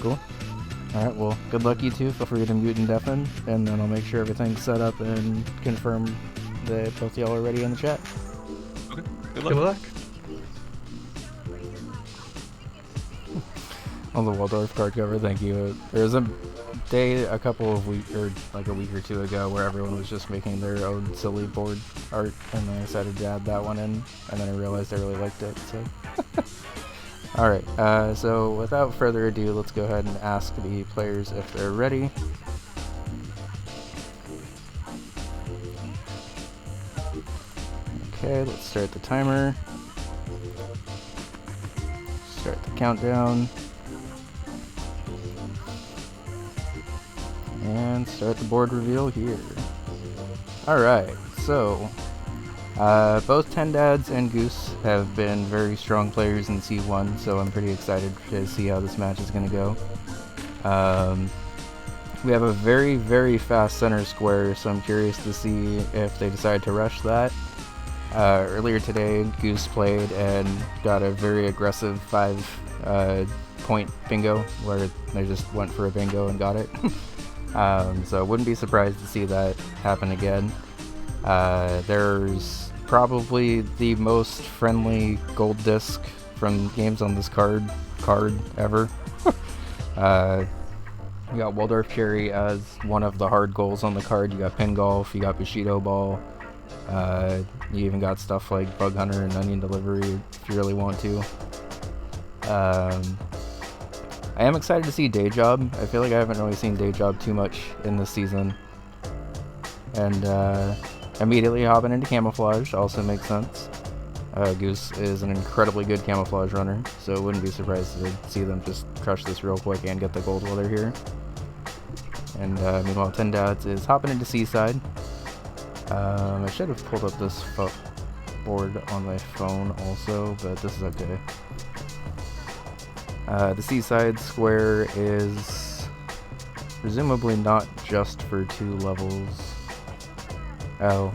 Cool. Alright, well, good luck you two. Feel free to mute and deafen, and then I'll make sure everything's set up and confirm that both y'all are ready in the chat. Okay, Good luck. On the Waldorf card cover, thank you. There was a day a couple of weeks, or like a week or two ago, where everyone was just making their own silly board art, and I decided to add that one in, and then I realized I really liked it, so. Alright, so without further ado, let's go ahead and ask the players if they're ready. Okay, let's start the timer. Start the countdown. And start the board reveal here. Alright, so both Tendads and Goose have been very strong players in C1, so I'm pretty excited to see how this match is going to go. We have a very, very fast center square, so I'm curious to see if they decide to rush that. Earlier today, Goose played and got a very aggressive 5-point bingo, where they just went for a bingo and got it. So I wouldn't be surprised to see that happen again. There's probably the most friendly gold disc from games on this card ever. You got Waldorf Cherry as one of the hard goals on the card. You got Pin Golf, you got Bushido Ball. You even got stuff like Bug Hunter and Onion Delivery if you really want to. I am excited to see Day Job. I feel like I haven't really seen Day Job too much in this season. And immediately hopping into Camouflage also makes sense. Goose is an incredibly good Camouflage runner, so wouldn't be surprised to see them just crush this real quick and get the gold while they're here. And meanwhile, Tendads is hopping into Seaside. I should have pulled up this board on my phone also, but this is okay. The Seaside Square is presumably not just for 2 levels. Oh,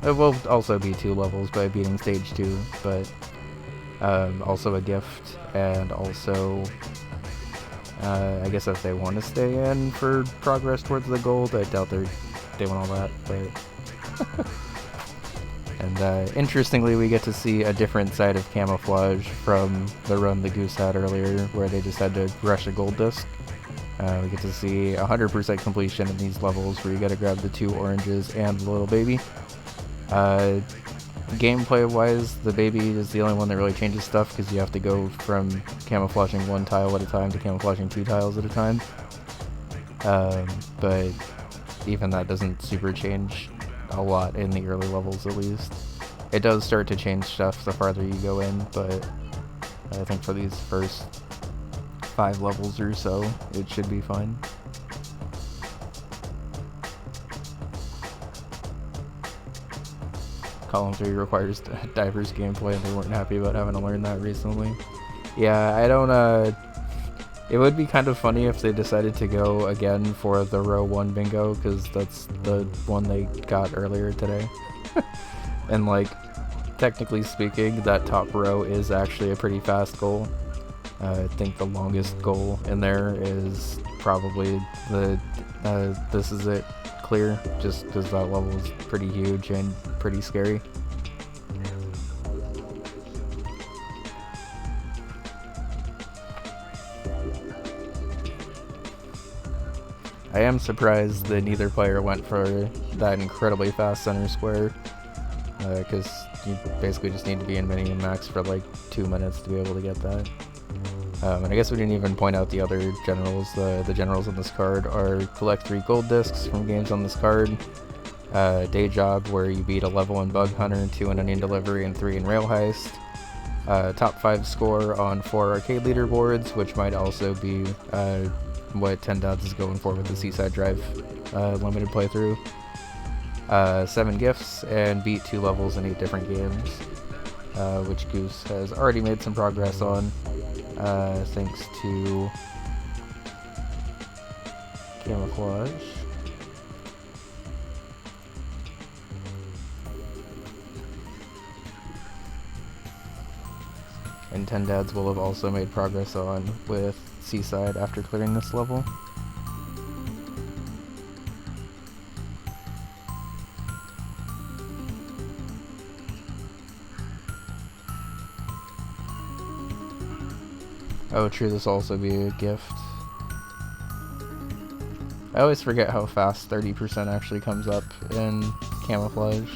it will also be 2 levels by beating stage 2, but also a gift, and also I guess if they want to stay in for progress towards the gold. I doubt they're doing all that, but and interestingly, we get to see a different side of Camouflage from the run the Goose had earlier, where they just had to rush a gold disc. We get to see 100% completion in these levels, where you gotta grab the 2 oranges and the little baby. Gameplay-wise, the baby is the only one that really changes stuff, because you have to go from camouflaging 1 tile at a time to camouflaging 2 tiles at a time. But even that doesn't super change a lot in the early levels, at least. It does start to change stuff the farther you go in, but I think for these first 5 levels or so, it should be fine. Column 3 requires diverse gameplay, and they weren't happy about having to learn that recently. Yeah, I don't, it would be kind of funny if they decided to go again for the row 1 bingo, because that's the one they got earlier today. And like, technically speaking, that top row is actually a pretty fast goal. I think the longest goal in there is probably the This Is It clear, just because that level is pretty huge and pretty scary. I am surprised that neither player went for that incredibly fast center square, because you basically just need to be in mini and max for like 2 minutes to be able to get that. And I guess we didn't even point out the other generals. The generals on this card are collect 3 gold discs from games on this card, Day Job, where you beat a level in Bug Hunter, 2 in Onion Delivery, and 3 in Rail Heist, top 5 score on 4 arcade leaderboards, which might also be what Tendads is going for with the Seaside Drive limited playthrough, 7 gifts, and beat 2 levels in 8 different games, which Goose has already made some progress on, thanks to Camouflage. And Tendads will have also made progress on with Seaside after clearing this level. Oh, true, this will also be a gift. I always forget how fast 30% actually comes up in camouflage.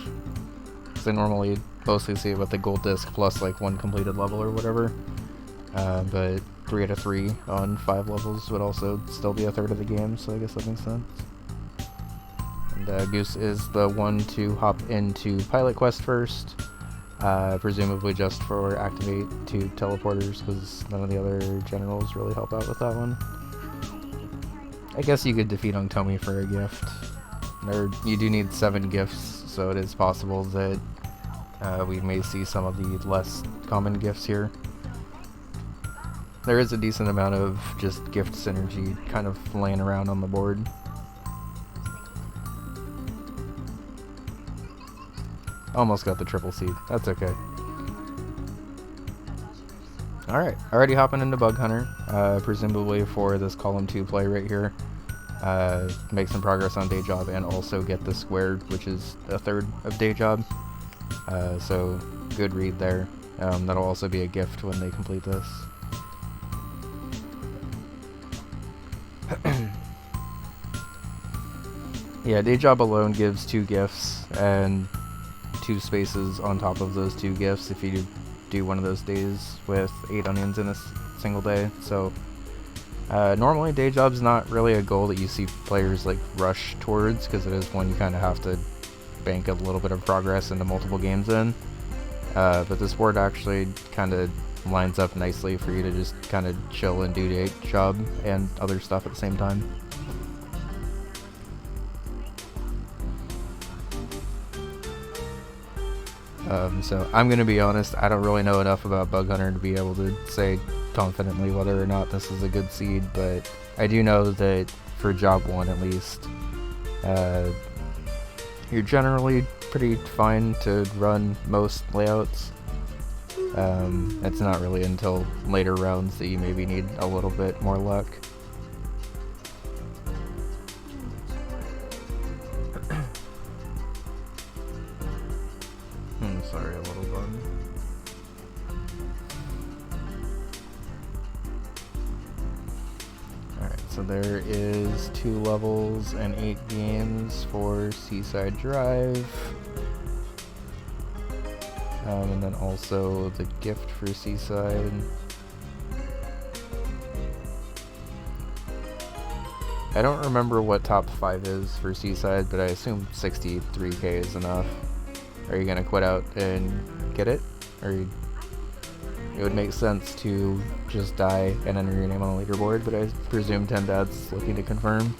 Because I normally mostly see it with the gold disc plus like 1 completed level or whatever. But 3 out of 3 on 5 levels would also still be a third of the game, so I guess that makes sense. And Goose is the one to hop into Pilot Quest first. Presumably just for activate 2 teleporters, because none of the other generals really help out with that one. I guess you could defeat Ungtomi for a gift. Or you do need 7 gifts, so it is possible that we may see some of the less common gifts here. There is a decent amount of just gift synergy kind of laying around on the board. Almost got the triple seed. That's okay. Alright, already hopping into Bug Hunter, presumably for this column 2 play right here. Make some progress on Day Job and also get the square, which is a third of Day Job. So, good read there. That'll also be a gift when they complete this. Yeah, Day Job alone gives 2 gifts, and 2 spaces on top of those 2 gifts if you do one of those days with 8 onions in a single day. So normally Day Job's not really a goal that you see players like rush towards, because it is one you kind of have to bank a little bit of progress into multiple games in. But this board actually kind of lines up nicely for you to just kind of chill and do Day Job and other stuff at the same time. So I'm going to be honest, I don't really know enough about Bug Hunter to be able to say confidently whether or not this is a good seed, but I do know that for job 1 at least, you're generally pretty fine to run most layouts. It's not really until later rounds that you maybe need a little bit more luck. Sorry, a little bug. Alright, so there is 2 levels and 8 games for Seaside Drive. And then also the gift for Seaside. I don't remember what top 5 is for Seaside, but I assume 63k is enough. Are you gonna quit out and get it? Or it would make sense to just die and enter your name on the leaderboard, but I presume 10 Dad's looking to confirm.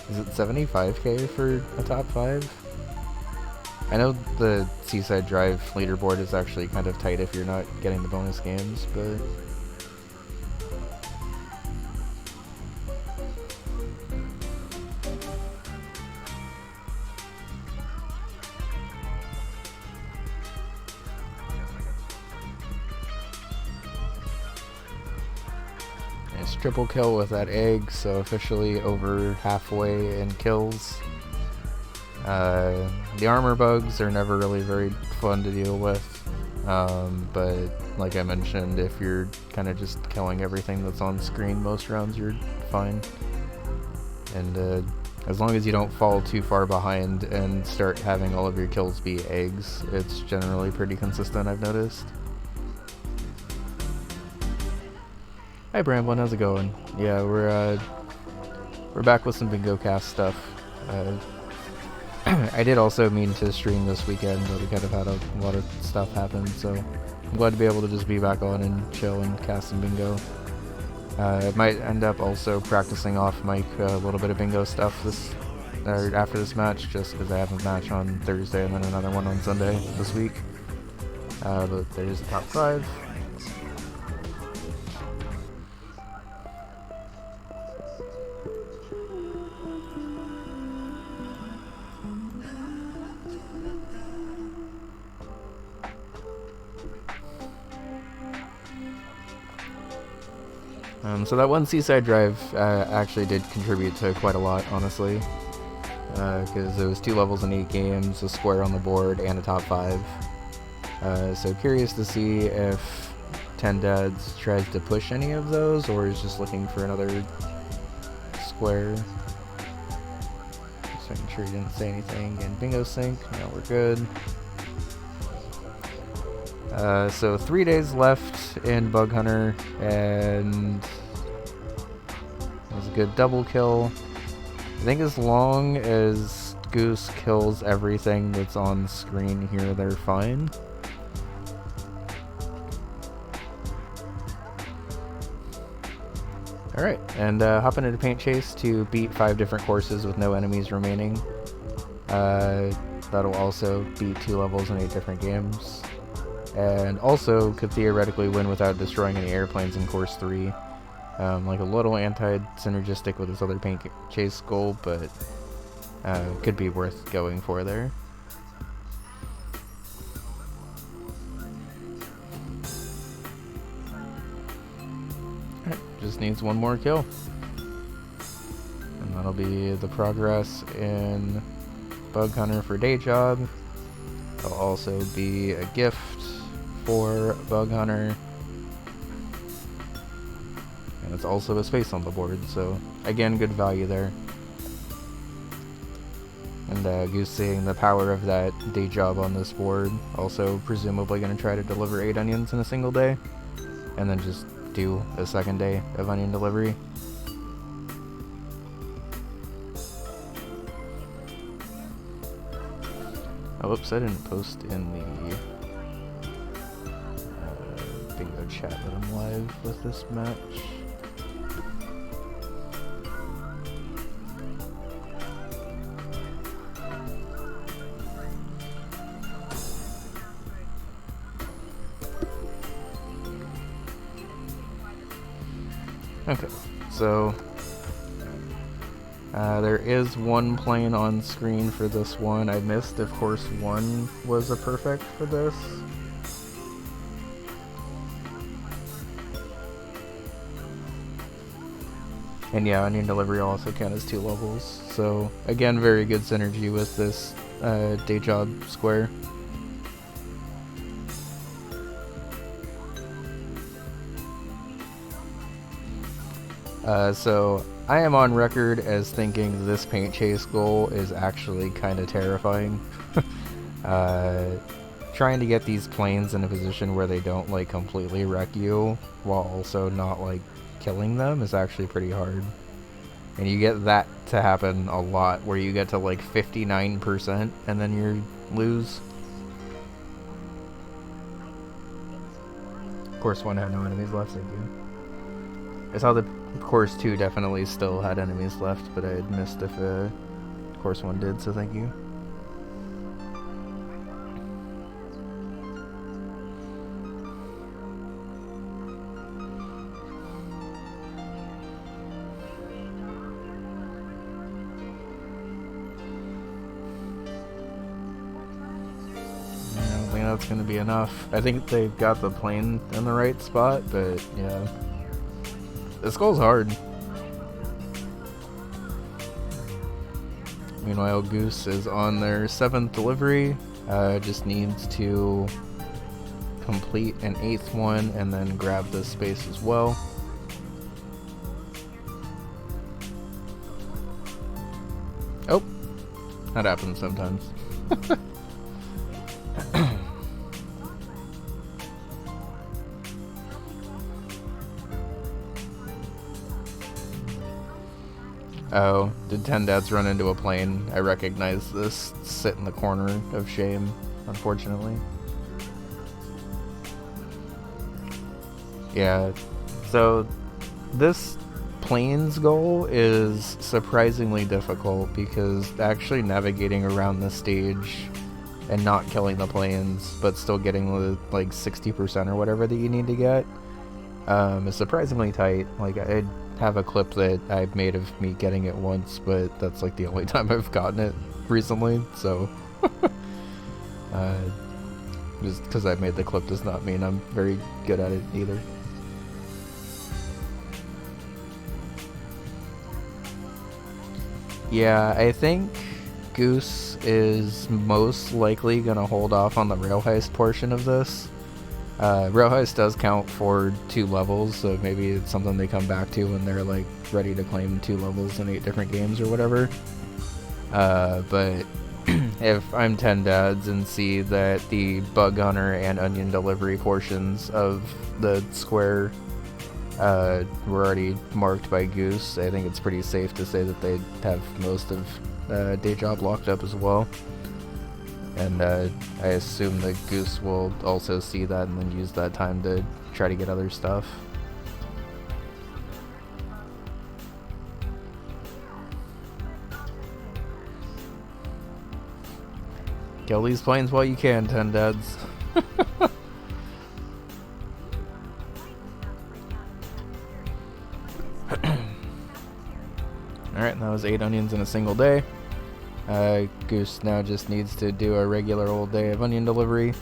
Is it 75k for a top 5? I know the Seaside Drive leaderboard is actually kind of tight if you're not getting the bonus games, but... Nice triple kill with that egg, so officially over halfway in kills. The armor bugs are never really very fun to deal with, but like I mentioned, if you're kind of just killing everything that's on screen most rounds, you're fine. And as long as you don't fall too far behind and start having all of your kills be eggs, it's generally pretty consistent, I've noticed. Hi Bramblin, how's it going? Yeah, we're back with some Bingocast stuff. I did also mean to stream this weekend, but we kind of had a lot of stuff happen, so I'm glad to be able to just be back on and chill and cast some bingo. I might end up also practicing off mic a little bit of bingo stuff after this match, just because I have a match on Thursday and then another one on Sunday this week. But there's the top 5. So that one seaside drive actually did contribute to quite a lot, honestly. Because it was 2 levels in 8 games, a square on the board, and a top 5. So curious to see if 10 Dads tries to push any of those, or is just looking for another square. Just making sure he didn't say anything in Bingo Sync. No, we're good. So 3 days left in Bug Hunter, and it was a good double kill. I think as long as Goose kills everything that's on screen here, they're fine. Alright, and hopping into Paint Chase to beat 5 different courses with no enemies remaining. That'll also beat 2 levels in 8 different games. And also could theoretically win without destroying any airplanes in course 3. Like a little anti-synergistic with this other Paint Chase goal, but could be worth going for there. Alright, just needs one more kill. And that'll be the progress in Bug Hunter for Day Job. It'll also be a gift for Bug Hunter. And it's also a space on the board, so again, good value there. And Goose seeing the power of that Day Job on this board, also presumably going to try to deliver 8 onions in a single day, and then just do a second day of onion delivery. Oh, whoops, I didn't post in the Bingo chat that I'm live with this match. Okay, so there is one plane on screen for this one. I missed if course 1 was a perfect for this. And yeah, onion delivery also count as 2 levels. So again, very good synergy with this Day Job square. So I am on record as thinking this Paint Chase goal is actually kind of terrifying. Trying to get these planes in a position where they don't like completely wreck you while also not like killing them is actually pretty hard. And you get that to happen a lot, where you get to like 59% and then you lose. Course 1 had no enemies left, thank you. I saw that course 2 definitely still had enemies left, but I had missed if course 1 did, so thank you. I don't think that's going to be enough. I think they've got the plane in the right spot, but yeah. This goal's hard. Meanwhile, Goose is on their 7th delivery. Just needs to complete an 8th one and then grab this space as well. Oh, that happens sometimes. Oh, did 10 Dads run into a plane? I recognize this sit in the corner of shame, unfortunately. Yeah, so this planes goal is surprisingly difficult because actually navigating around the stage and not killing the planes, but still getting the like 60% or whatever that you need to get, is surprisingly tight. Like, I have a clip that I've made of me getting it once, but that's like the only time I've gotten it recently, so just because I made the clip does not mean I'm very good at it either. Yeah, I think Goose is most likely going to hold off on the rail heist portion of this. Rail heist does count for 2 levels, so maybe it's something they come back to when they're like ready to claim 2 levels in 8 different games or whatever. But if I'm 10 dads and see that the bug hunter and onion delivery portions of the square were already marked by Goose, I think it's pretty safe to say that they have most of day job locked up as well. And I assume that Goose will also see that and then use that time to try to get other stuff. Kill these planes while you can, 10 dads. Alright, that was 8 onions in a single day. Goose now just needs to do a regular old day of onion delivery,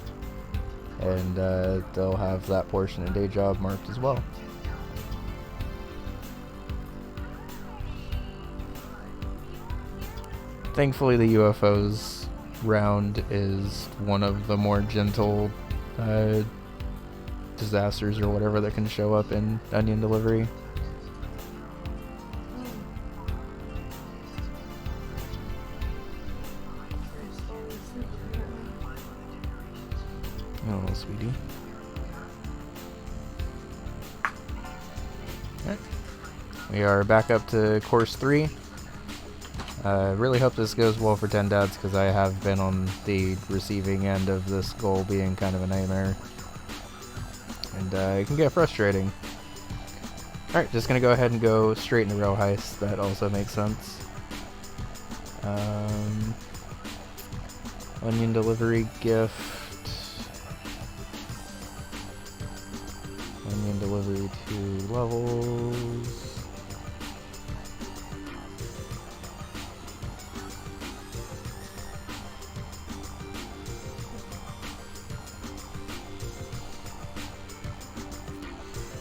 and they'll have that portion of day job marked as well. Thankfully, the UFOs round is one of the more gentle disasters or whatever that can show up in onion delivery. Oh, sweetie. Alright. We are back up to course 3. Really hope this goes well for 10 dads, because I have been on the receiving end of this goal being kind of a nightmare. And it can get frustrating. Alright, just gonna go ahead and go straight into rail heist. That also makes sense. Onion delivery gift. Onion delivery 2 levels.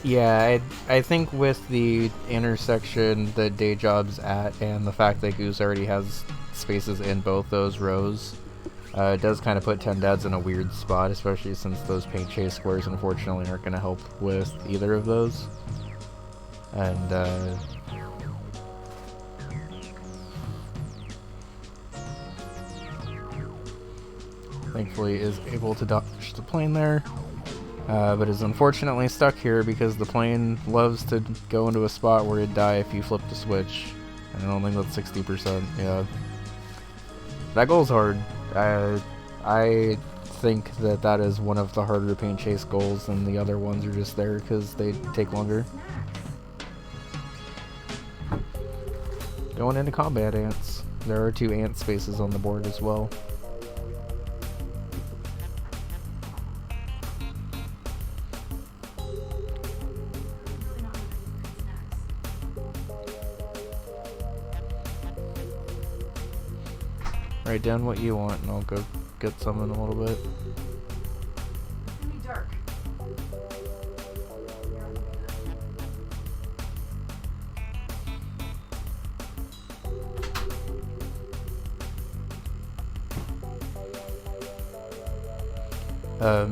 Yeah, I think with the intersection the day job's at and the fact that Goose already has spaces in both those rows, it does kind of put 10 dads in a weird spot, especially since those paint chase squares unfortunately aren't going to help with either of those. And thankfully is able to dodge the plane there. But is unfortunately stuck here because the plane loves to go into a spot where it'd die if you flip the switch. And I don't think that's 60%. Yeah. That goal's hard. I think that is one of the harder paint chase goals, and the other ones are just there because they take longer. Going into combat ants. There are 2 ant spaces on the board as well. Write down what you want and I'll go get some in a little bit. It's gonna be dark.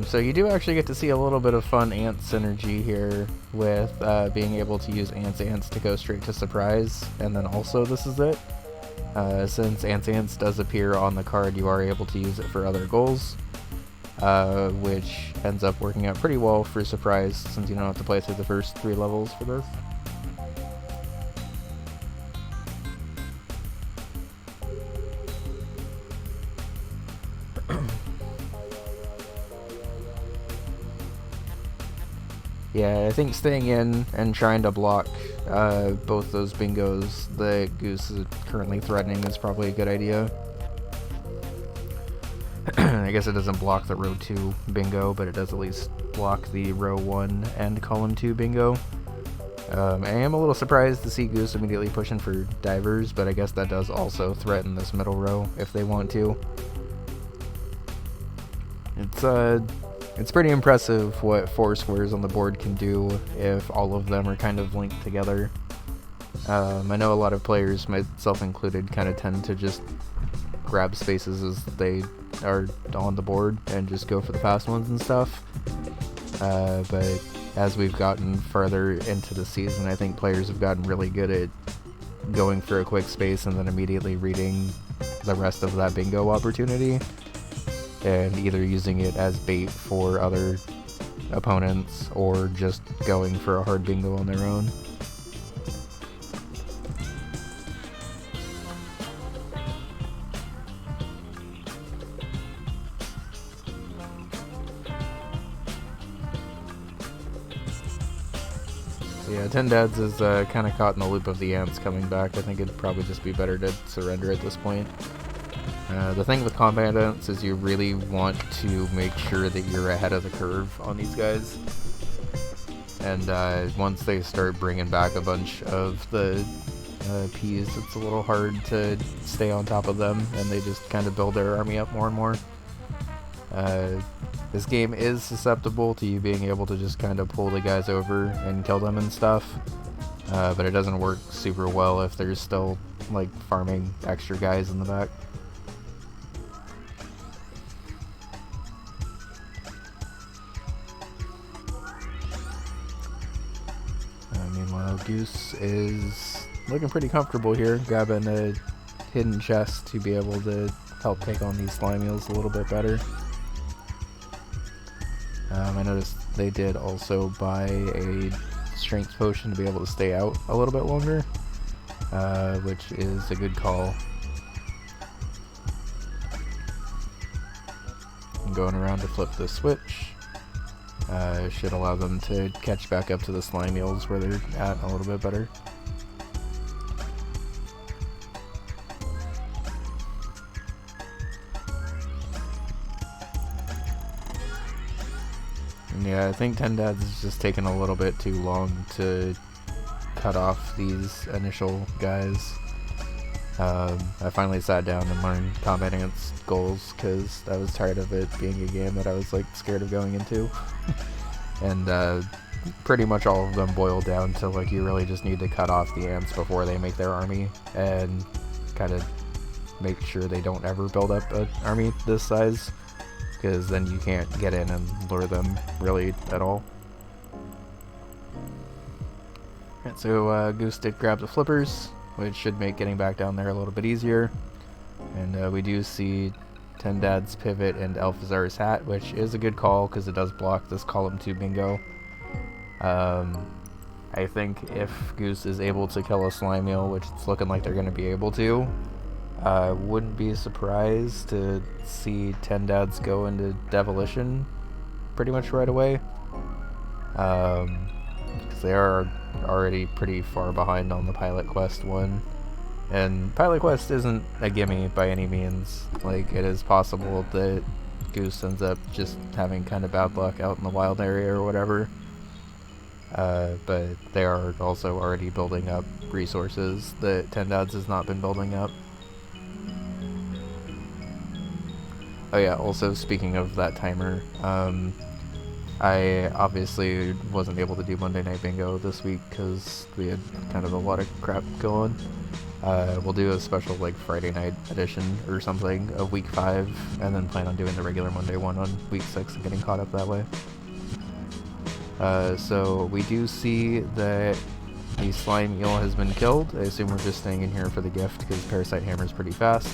So you do actually get to see a little bit of fun ant synergy here with being able to use ants to go straight to surprise, and then also this is it. Since ants does appear on the card, you are able to use it for other goals, which ends up working out pretty well for surprise since you don't have to play through the first 3 levels for this. Yeah, I think staying in and trying to block both those bingos that Goose is currently threatening is probably a good idea. I guess it doesn't block the row 2 bingo, but it does at least block the row 1 and column 2 bingo. I am a little surprised to see Goose immediately pushing for divers, but I guess that does also threaten this middle row if they want to. It's pretty impressive what 4 squares on the board can do if all of them are kind of linked together. I know a lot of players, myself included, kind of tend to just grab spaces as they are on the board and just go for the fast ones and stuff. But as we've gotten further into the season, I think players have gotten really good at going for a quick space and then immediately reading the rest of that bingo opportunity and either using it as bait for other opponents or just going for a hard bingo on their own. Yeah, 10 Dads is kind of caught in the loop of the ants coming back. I think it'd probably just be better to surrender at this point. The thing with combat ants is you really want to make sure that you're ahead of the curve on these guys. And once they start bringing back a bunch of the peas, it's a little hard to stay on top of them, and they just kind of build their army up more and more. This game is susceptible to you being able to just kind of pull the guys over and kill them and stuff, but it doesn't work super well if there's still like farming extra guys in the back. Meanwhile, Goose is looking pretty comfortable here, grabbing a hidden chest to be able to help take on these slime eels a little bit better. I noticed they did also buy a strength potion to be able to stay out a little bit longer, which is a good call. I'm going around to flip the switch. Should allow them to catch back up to the slime eels where they're at a little bit better. Yeah, I think 10 Dads is just taking a little bit too long to cut off these initial guys. I finally sat down and learned combat ants goals because I was tired of it being a game that I was like scared of going into. And pretty much all of them boil down to like you really just need to cut off the ants before they make their army and kind of make sure they don't ever build up an army this size, because then you can't get in and lure them really at all. Alright, so Goose did grab the flippers, which should make getting back down there a little bit easier. And we do see 10 Dad's pivot and Alphazar's hat, which is a good call because it does block this column 2 bingo. I think if Goose is able to kill a slime eel, which it's looking like they're going to be able to, wouldn't be surprised to see 10 Dads go into Devilition pretty much right away. Because they are already pretty far behind on the Pilot Quest one. And Pilot Quest isn't a gimme by any means. Like, it is possible that Goose ends up just having kind of bad luck out in the wild area or whatever. But they are also already building up resources that 10 Dads has not been building up. Oh yeah, also speaking of that timer, I obviously wasn't able to do Monday Night Bingo this week because we had kind of a lot of crap going. We'll do a special like Friday night edition or something of week 5, and then plan on doing the regular Monday one on week 6 and getting caught up that way. So we do see that the slime eel has been killed. I assume we're just staying in here for the gift because Parasite Hammer's pretty fast.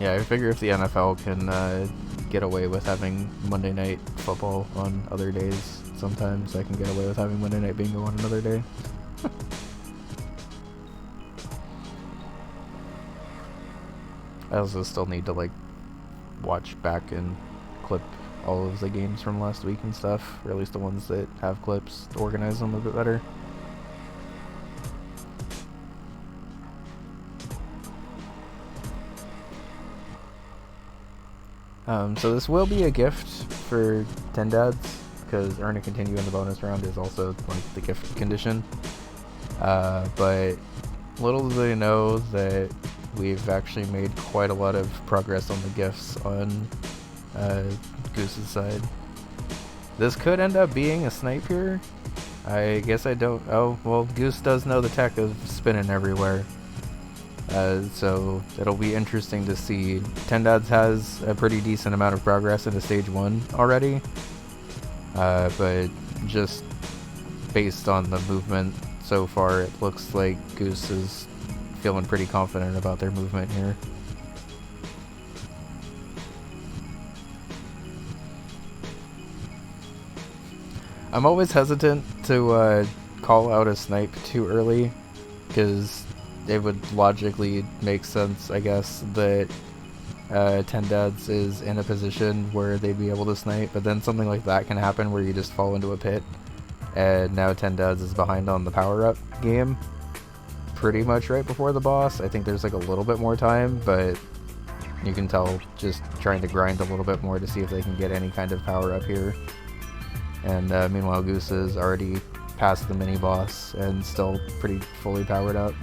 Yeah, I figure if the NFL can get away with having Monday Night Football on other days, sometimes I can get away with having Monday Night Bingo on another day. I also still need to like watch back and clip all of the games from last week and stuff, or at least the ones that have clips, to organize them a bit better. So this will be a gift for 10 Dads, because earn and continue in the bonus round is also like the gift condition. But little do they know that we've actually made quite a lot of progress on the gifts on Goose's side. This could end up being a snipe here. I guess I don't... Oh, well, Goose does know the tech of spinning everywhere. So it'll be interesting to see. 10 Dads has a pretty decent amount of progress into stage 1 already. But just based on the movement so far, it looks like Goose is feeling pretty confident about their movement here. I'm always hesitant to call out a snipe too early, because it would logically make sense, I guess, that 10 Dads is in a position where they'd be able to snipe, but then something like that can happen where you just fall into a pit, and now 10 Dads is behind on the power-up game pretty much right before the boss. I think there's like a little bit more time, but you can tell just trying to grind a little bit more to see if they can get any kind of power-up here. And meanwhile, Goose is already past the mini-boss and still pretty fully powered up.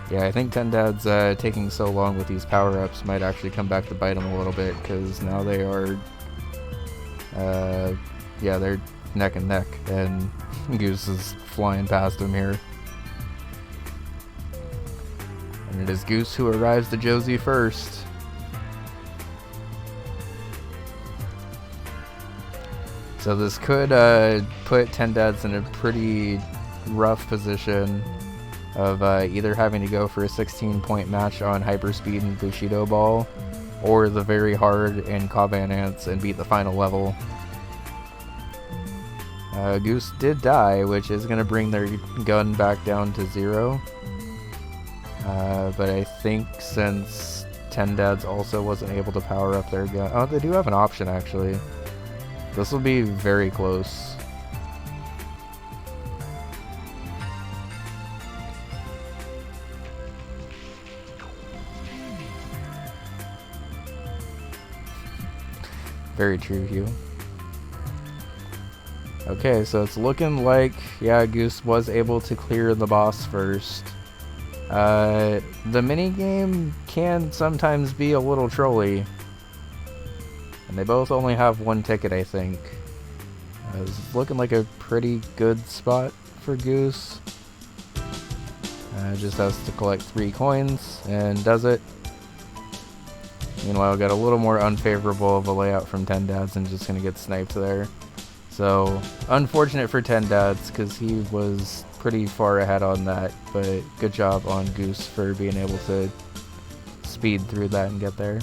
Yeah, I think 10 Dad's taking so long with these power-ups might actually come back to bite him a little bit, because now they are, yeah, they're neck and neck, and Goose is flying past him here. And it is Goose who arrives to Josie first. So this could put 10 Dads in a pretty rough position of either having to go for a 16-point match on Hyperspeed and Bushido Ball, or the very hard in Kaban Ants and beat the final level. Goose did die, which is going to bring their gun back down to 0. But I think since 10 Dads also wasn't able to power up their gun... Oh, they do have an option, actually. This will be very close. Very true, Hugh. Okay, so it's looking like, yeah, Goose was able to clear the boss first. The minigame can sometimes be a little trolly. And they both only have 1 ticket, I think. It's looking like a pretty good spot for Goose. Just has to collect 3 coins, and does it. Meanwhile, got a little more unfavorable of a layout from 10 Dads and just going to get sniped there. So, unfortunate for 10 Dads, because he was pretty far ahead on that, but good job on Goose for being able to speed through that and get there.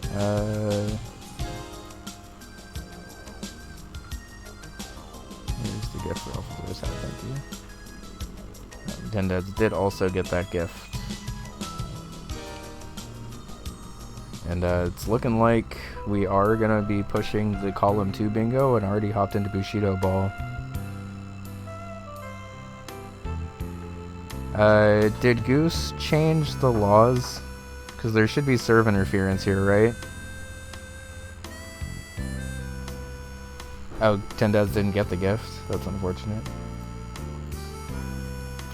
Here's the gift for Officer's Hat, thank you. 10 Dads did also get that gift. And it's looking like we are going to be pushing the Column 2 bingo and already hopped into Bushido Ball. Did Goose change the laws? Because there should be serve interference here, right? Oh, 10 Dads didn't get the gift. That's unfortunate.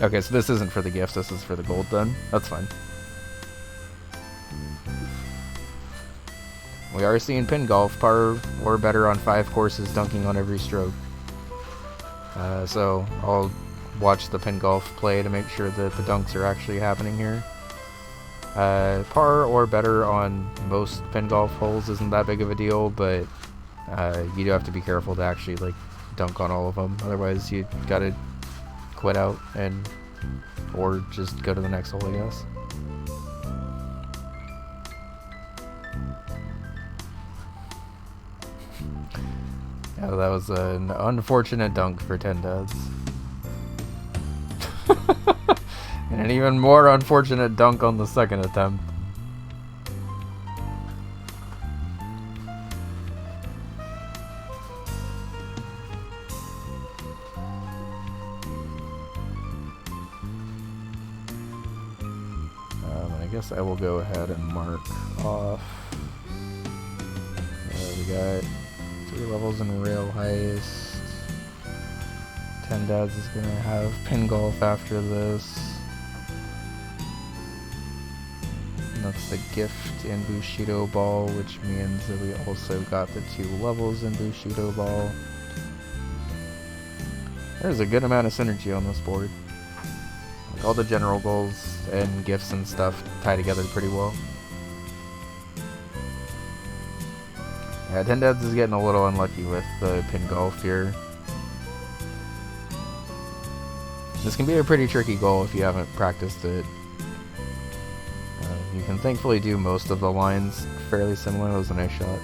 Okay, so this isn't for the gifts, this is for the gold then. That's fine. We are seeing pin golf, par or better on 5 courses, dunking on every stroke. So I'll watch the pin golf play to make sure that the dunks are actually happening here. Par or better on most pin golf holes isn't that big of a deal, but you do have to be careful to actually like dunk on all of them. Otherwise, you gotta quit out and or just go to the next hole, I guess. Yeah, that was an unfortunate dunk for 10 Dads. And an even more unfortunate dunk on the second attempt. I guess I will go ahead and mark off. We got 3 levels in Rail Heist. 10 Dads is gonna have Pin Golf after this. That's the gift in Bushido Ball, which means that we also got the 2 levels in Bushido Ball. There's a good amount of synergy on this board. Like, all the general goals and gifts and stuff tie together pretty well. Yeah, 10 Dads is getting a little unlucky with the pin golf here. This can be a pretty tricky goal if you haven't practiced it. You can thankfully do most of the lines fairly similar. That was a nice shot.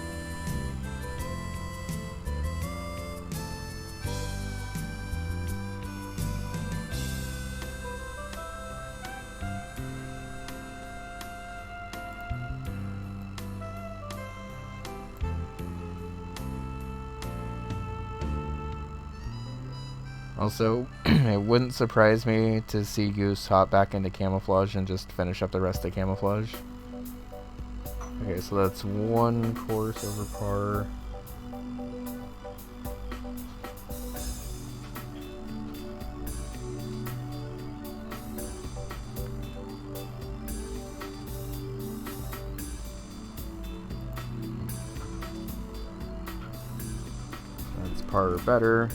Also, it wouldn't surprise me to see Goose hop back into camouflage and just finish up the rest of camouflage. Okay, so that's 1 course over par. That's par or better.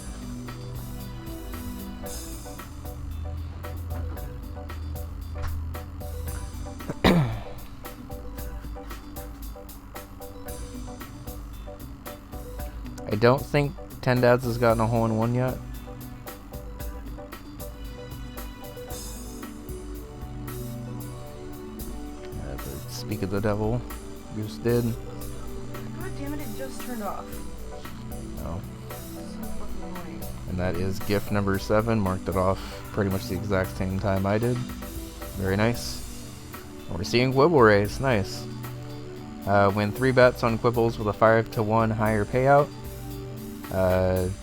I don't think 10 Dads has gotten a hole-in-one yet. Speak of the devil, Goose did. God damn it, it just turned off. Oh. So fucking annoying. And that is gift number 7. Marked it off pretty much the exact same time I did. Very nice. And we're seeing Quibble Race. Nice. Win 3 bets on Quibbles with a 5-to-1 higher payout. If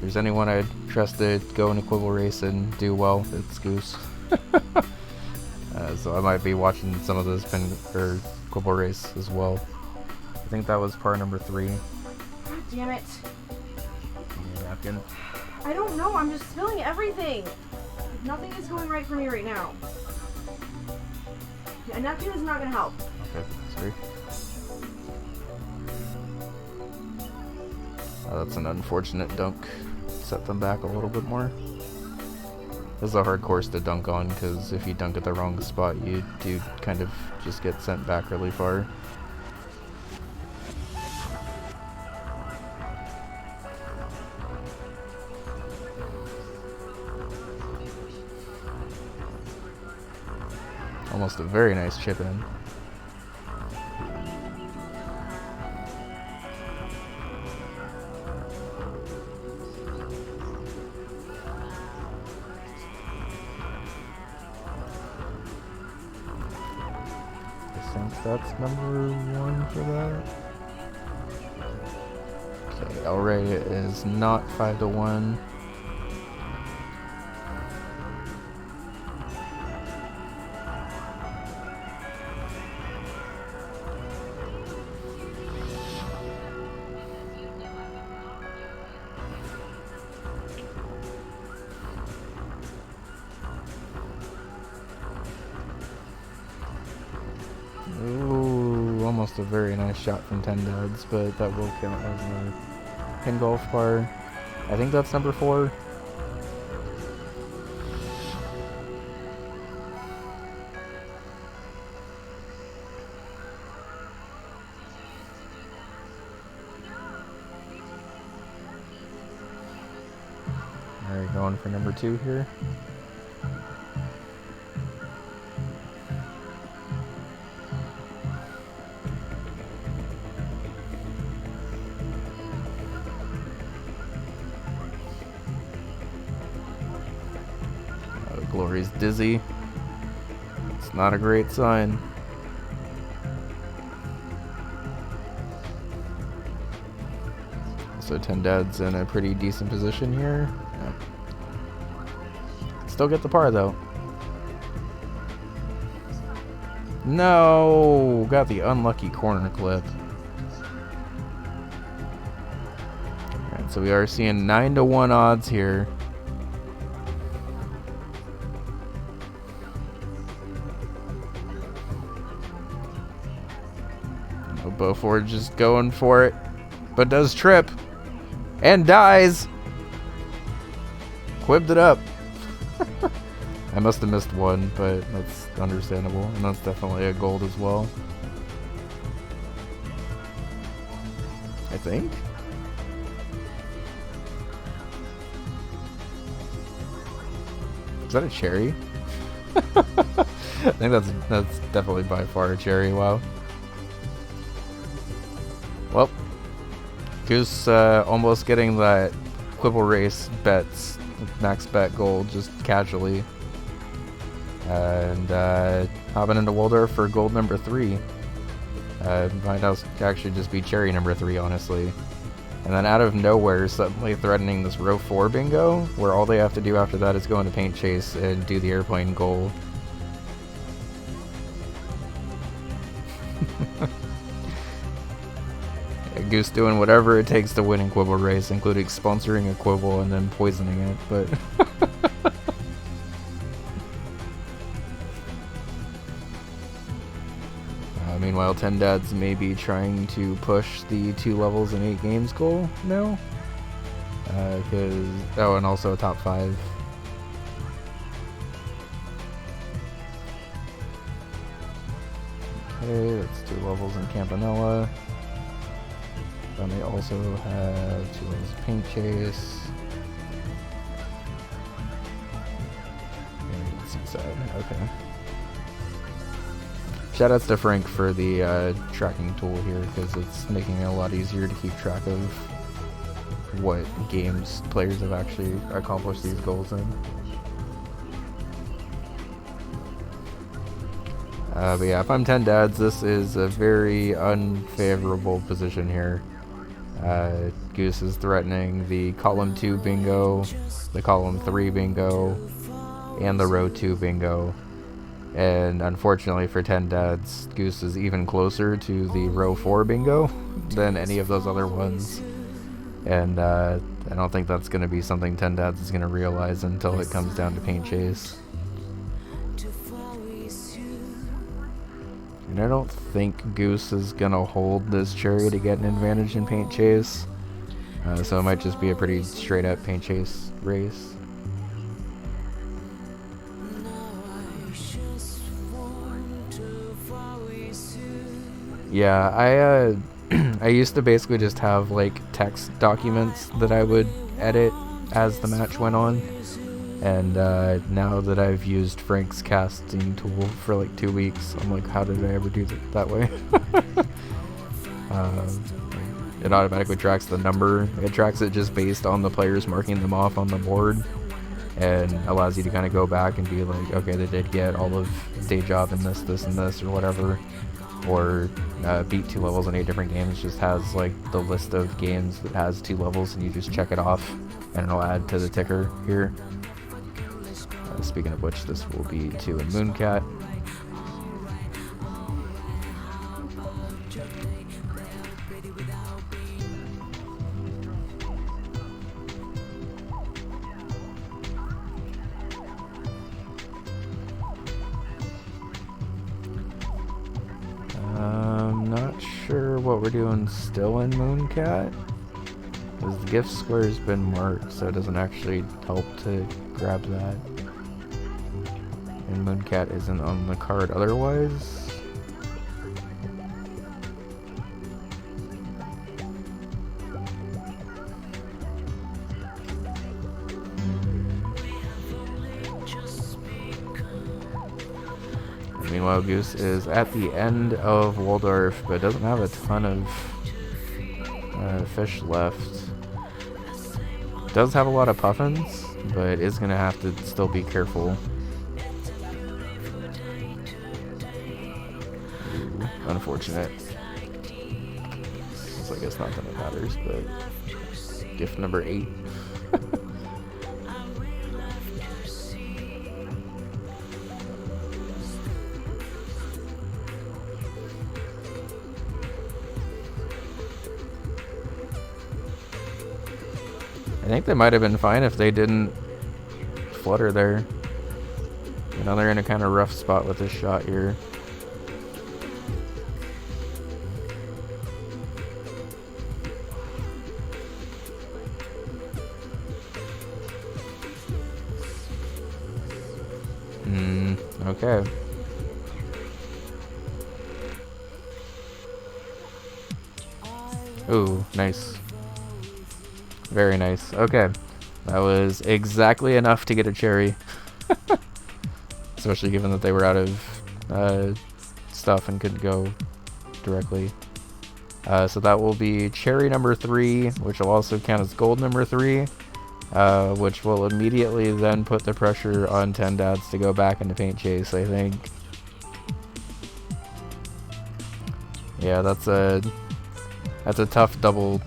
there's anyone I'd trust to go in a Quibble Race and do well, it's Goose. So I might be watching some of this Quibble Race as well. I think that was par number 3. God damn it. Napkin. I don't know, I'm just spilling everything. Nothing is going right for me right now. A napkin is not gonna help. Okay, sorry. That's an unfortunate dunk. Set them back a little bit more. This is a hard course to dunk on, because if you dunk at the wrong spot, you do kind of just get sent back really far. Almost a very nice chip in. I think that's number 1 for that. Okay, Alright, it is not 5-to-1. Ooh, almost a very nice shot from 10 Dads, but that will count as a pin golf par. I think that's number 4. Alright, going for number 2 here. Glory's dizzy. It's not a great sign. So 10 Dads in a pretty decent position here. Yeah. Still get the par though. No, got the unlucky corner clip. Alright, so we are seeing 9-to-1 odds here. before just going for it, but does trip and dies. Quibbed it up. I must have missed one, but that's understandable, and that's definitely a gold as well. I think. Is that a cherry? I think that's definitely by far a cherry. Wow. Well, Goose almost getting that Quibble Race bets, max bet gold, just casually. And hopping into Waldorf for gold number 3. Might actually just be cherry number 3, honestly. And then out of nowhere, suddenly threatening this row 4 bingo, where all they have to do after that is go into paint chase and do the airplane goal. Goose doing whatever it takes to win in Quibble Race, including sponsoring a Quibble and then poisoning it, but... Meanwhile, 10 Dads may be trying to push the 2 levels in 8 games goal now. Oh, and also a top 5. Okay, that's 2 levels in Campanella. Then they also have 2 levels of Paint Chase. And Seaside, okay. Shoutouts to Frank for the tracking tool here, because it's making it a lot easier to keep track of what games players have actually accomplished these goals in. But yeah, if I'm 10 Dads, this is a very unfavorable position here. Goose is threatening the column 2 bingo, the column 3 bingo, and the row 2 bingo. And unfortunately for 10 Dads, Goose is even closer to the row 4 bingo than any of those other ones. And I don't think that's going to be something 10 Dads is going to realize until it comes down to paint chase. And I don't think Goose is going to hold this cherry to get an advantage in paint chase. So it might just be a pretty straight up paint chase race. Yeah, I used to basically just have like text documents that I would edit as the match went on, and now that I've used Frank's casting tool for like 2 weeks, I'm like, how did I ever do it that way? It automatically tracks the number. It tracks it just based on the players marking them off on the board, and allows you to kind of go back and be like, okay, they did get all of day job in this, this, and this, or whatever. Or beat 2 levels in 8 different games. Just has like the list of games that has 2 levels, and you just check it off, and it'll add to the ticker here. Speaking of which, this will be 2 in Mooncat. Not sure what we're doing still in Mooncat, because the gift square's been marked, so it doesn't actually help to grab that. And Mooncat isn't on the card otherwise. Meanwhile, Goose is at the end of Waldorf, but doesn't have a ton of fish left. Does have a lot of puffins, but is going to have to still be careful. Ooh, unfortunate. So I guess not that it matters, but gift number 8. I think they might have been fine if they didn't flutter there. You know, they're in a kind of rough spot with this shot here. Okay. Ooh, nice. Very nice. Okay. That was exactly enough to get a cherry. Especially given that they were out of stuff and couldn't go directly. So that will be cherry number 3, which will also count as gold number 3. Which will immediately then put the pressure on 10 Dads to go back into paint chase, I think. Yeah, that's a tough double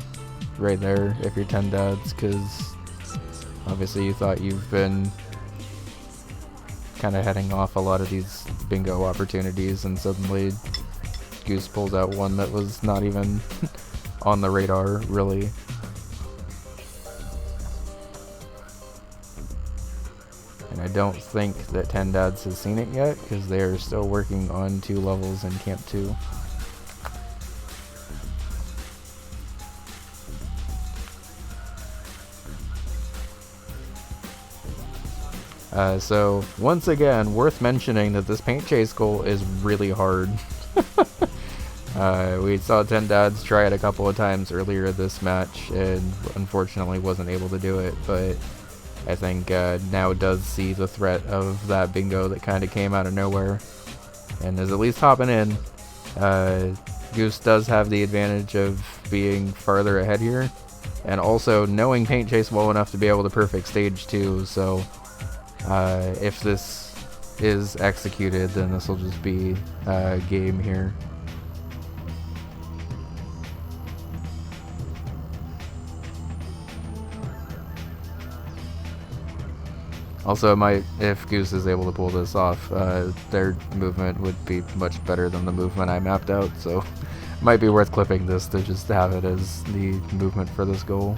right there if you're 10 Dads, because obviously you thought you've been kind of heading off a lot of these bingo opportunities, and suddenly Goose pulls out one that was not even on the radar, really. And I don't think that 10 Dads has seen it yet, because they are still working on 2 levels in Camp 2. So, once again, worth mentioning that this paint chase goal is really hard. We saw 10 Dads try it a couple of times earlier this match, and unfortunately wasn't able to do it, but I think now does see the threat of that bingo that kind of came out of nowhere, and is at least hopping in. Goose does have the advantage of being farther ahead here, and also knowing paint chase well enough to be able to perfect stage 2, so if this is executed, then this will just be a game here. Also, if Goose is able to pull this off, their movement would be much better than the movement I mapped out, so might be worth clipping this to just have it as the movement for this goal.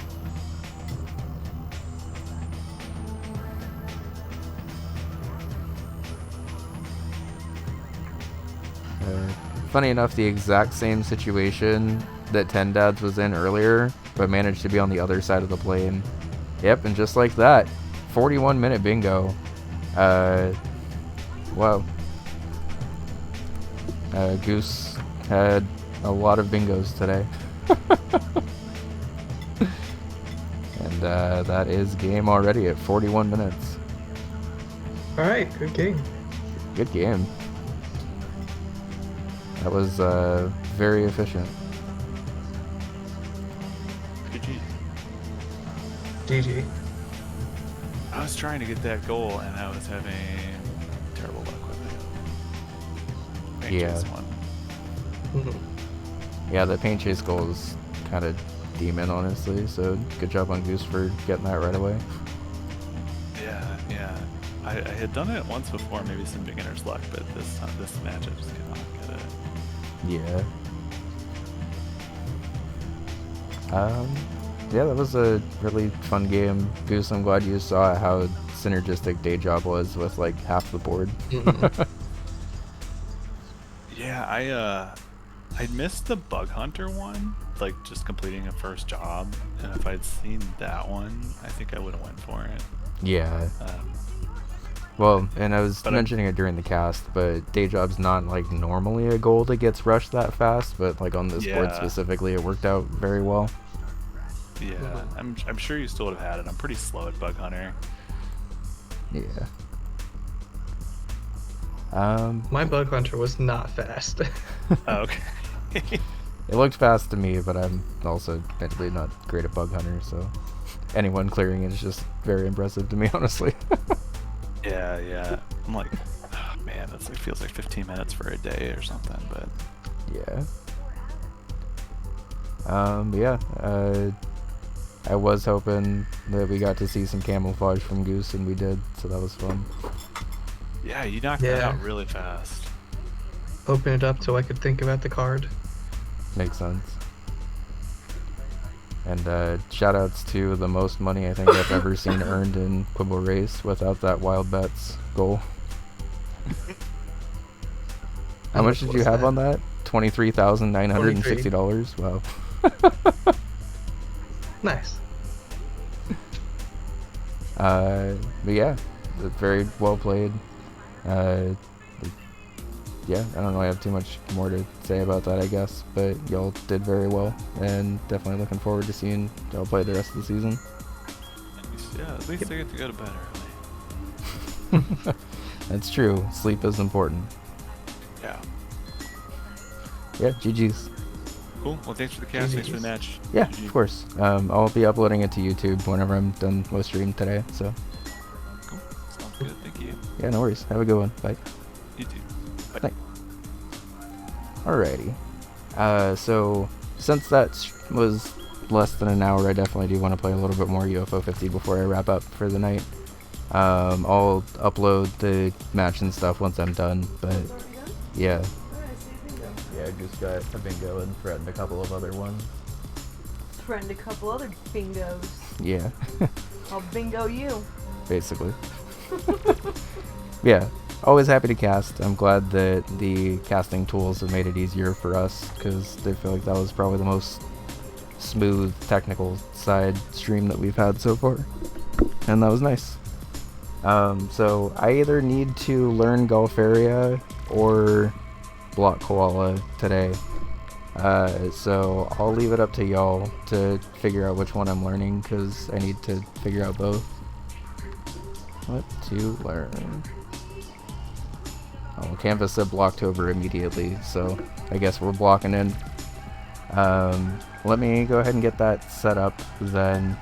Funny enough, the exact same situation that 10 Dads was in earlier, but managed to be on the other side of the plane. Yep, and just like that, 41-minute bingo. Wow. Goose had a lot of bingos today. And that is game already at 41 minutes. Alright, good game. Good game. That was very efficient. GG. GG. I was trying to get that goal and I was having terrible luck with it. Paint Yeah. chase one. Yeah, the paint chase goal is kind of demon, honestly, so good job on Goose for getting that right away. Yeah. I had done it once before, maybe some beginner's luck, but this match I just could not get it. Yeah. Yeah, that was a really fun game. Goose, I'm glad you saw how synergistic Day Job was with like half the board. Yeah, I missed the Bug Hunter one, like just completing a first job, and if I'd seen that one, I think I would have went for it. Yeah. Well, and I was mentioning it during the cast, but Day Job's not like normally a goal that gets rushed that fast, but like on this board specifically, it worked out very well. Yeah, I'm sure you still would have had it. I'm pretty slow at Bug Hunter. Yeah. My Bug Hunter was not fast. Oh, okay. It looked fast to me, but I'm also admittedly not great at Bug Hunter, so anyone clearing it is just very impressive to me, honestly. Yeah. I'm like, oh, man, it feels like 15 minutes for a day or something, but yeah. I was hoping that we got to see some camouflage from Goose, and we did, so that was fun. yeah, you knocked that out really fast. Open it up so I could think about the card. Makes sense. And shoutouts to the most money I think I've ever seen earned in Quibble Race without that Wild Bets goal. How much did you have on that? $23,960. Wow. Nice. But yeah, very well played. yeah, I don't really have too much more to say about that, I guess. But y'all did very well, and definitely looking forward to seeing y'all play the rest of the season. Yeah, at least I get to go to bed early. That's true. Sleep is important. Yeah. Yeah, GG's. Cool. Well, thanks for the cast. Thanks for the match. Yeah, GG. of course. I'll be uploading it to YouTube whenever I'm done with stream today. So, Cool. Sounds good. Thank you. yeah, no worries. Have a good one. Bye. You too. Bye. Thanks. Alrighty. So since that was less than an hour, I definitely do want to play a little bit more UFO 50 before I wrap up for the night. I'll upload the match and stuff once I'm done, but yeah. Yeah, I just got a bingo and threatened a couple of other ones. Friend a couple other bingos. Yeah. I'll bingo you. Basically. Yeah, always happy to cast. I'm glad that the casting tools have made it easier for us, because I feel like that was probably the most smooth technical side stream that we've had so far, and that was nice. So I either need to learn Golf Area or Block Koala today, so I'll leave it up to y'all to figure out which one I'm learning, because I need to figure out both. What to learn? Oh, Canvas said Blocktober immediately, so I guess we're blocking in. Let me go ahead and get that set up then.